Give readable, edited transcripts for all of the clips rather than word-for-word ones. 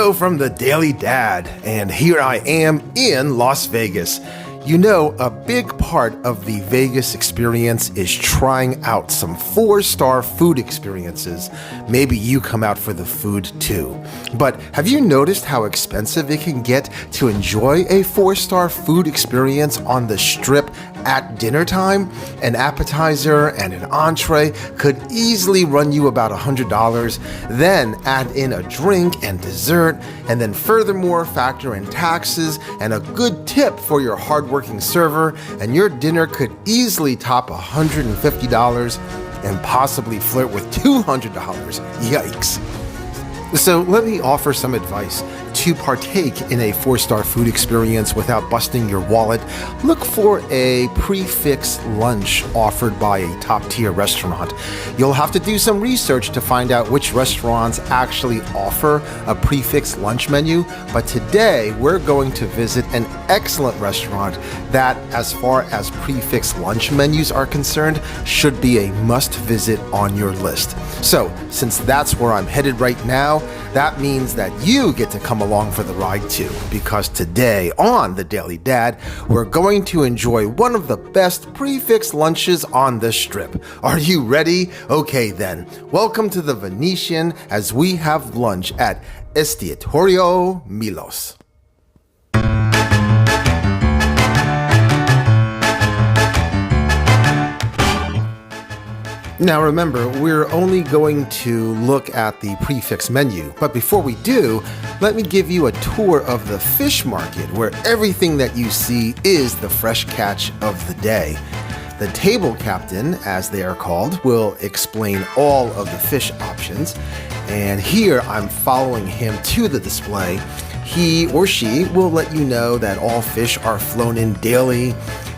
Joe from the Daily Dad, and here I am in Las Vegas. You know, a big part of the Vegas experience is trying out some 4-star food experiences. Maybe you come out for the food too. But have you noticed how expensive it can get to enjoy a 4-star food experience on the Strip at dinner time? An appetizer and an entree could easily run you about $100. Then add in a drink and dessert, and then furthermore factor in taxes and a good tip for your hardworking server, and your dinner could easily top $150 and possibly flirt with $200. Yikes. So let me offer some advice. To partake in a 4-star food experience without busting your wallet, look for a Prix Fixe lunch offered by a top-tier restaurant. You'll have to do some research to find out which restaurants actually offer a Prix Fixe lunch menu, but today we're going to visit an excellent restaurant that, as far as Prix Fixe lunch menus are concerned, should be a must-visit on your list. So, since that's where I'm headed right now, that means that you get to come along for the ride too, because today on The Daily Dad, we're going to enjoy one of the best Prix Fixe lunches on the Strip. Are you ready? Okay then, welcome to the Venetian as we have lunch at Estiatorio Milos. Now remember, we're only going to look at the Prix Fixe menu, but before we do, let me give you a tour of the fish market where everything that you see is the fresh catch of the day. The table captain, as they are called, will explain all of the fish options, and here I'm following him to the display. He or she will let you know that all fish are flown in daily,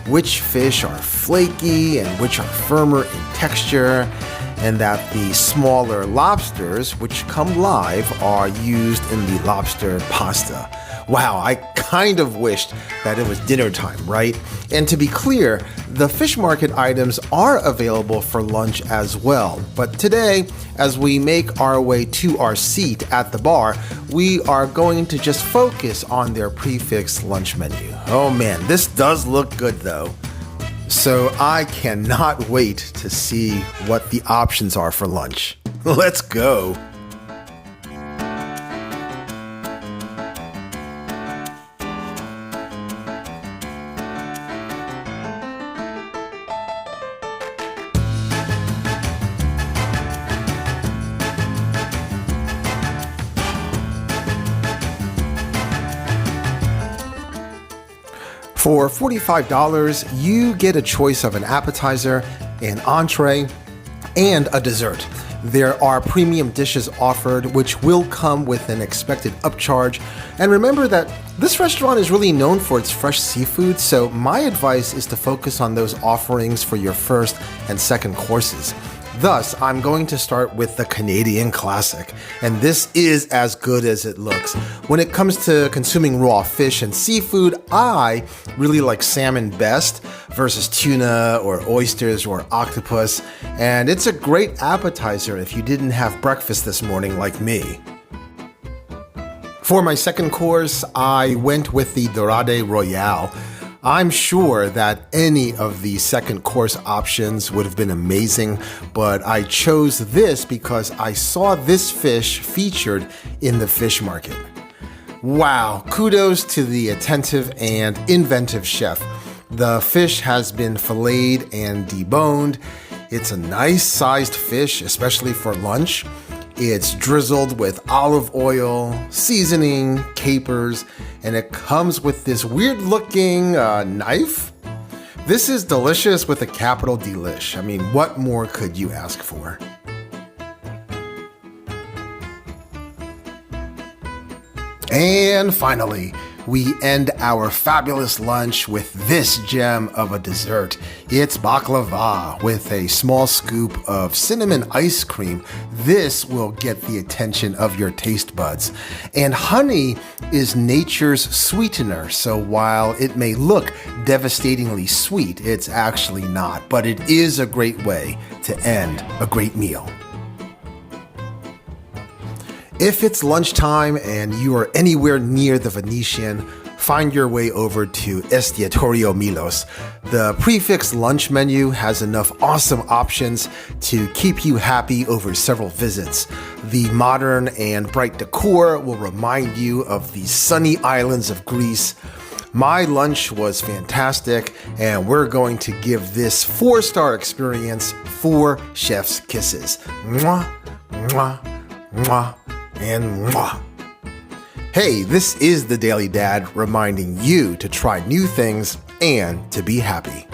which fish are flaky and which are firmer in texture, and that the smaller lobsters, which come live, are used in the lobster pasta. Wow, I kind of wished that it was dinner time, right? And to be clear, the fish market items are available for lunch as well. But today, as we make our way to our seat at the bar, we are going to just focus on their Prix Fixe lunch menu. Oh man, this does look good though. So I cannot wait to see what the options are for lunch. Let's go. For $45, you get a choice of an appetizer, an entree, and a dessert. There are premium dishes offered, which will come with an expected upcharge. And remember that this restaurant is really known for its fresh seafood, so my advice is to focus on those offerings for your first and second courses. Thus, I'm going to start with the Canadian classic, and this is as good as it looks. When it comes to consuming raw fish and seafood, I really like salmon best versus tuna or oysters or octopus, and it's a great appetizer if you didn't have breakfast this morning like me. For my second course, I went with the Dorade Royale. I'm sure that any of the second course options would have been amazing, but I chose this because I saw this fish featured in the fish market. Wow, kudos to the attentive and inventive chef. The fish has been filleted and deboned. It's a nice sized fish, especially for lunch. It's drizzled with olive oil, seasoning, capers, and it comes with this weird looking knife. This is delicious with a capital delish. I mean, what more could you ask for? And finally, we end our fabulous lunch with this gem of a dessert. It's baklava with a small scoop of cinnamon ice cream. This will get the attention of your taste buds. And honey is nature's sweetener, so while it may look devastatingly sweet, it's actually not, but it is a great way to end a great meal. If it's lunchtime and you are anywhere near the Venetian, find your way over to Estiatorio Milos. The Prix Fixe lunch menu has enough awesome options to keep you happy over several visits. The modern and bright decor will remind you of the sunny islands of Greece. My lunch was fantastic, and we're going to give this 4-star experience 4 chef's kisses. Mwah, mwah, mwah, and mwah. Hey, this is the Daily Dad reminding you to try new things and to be happy.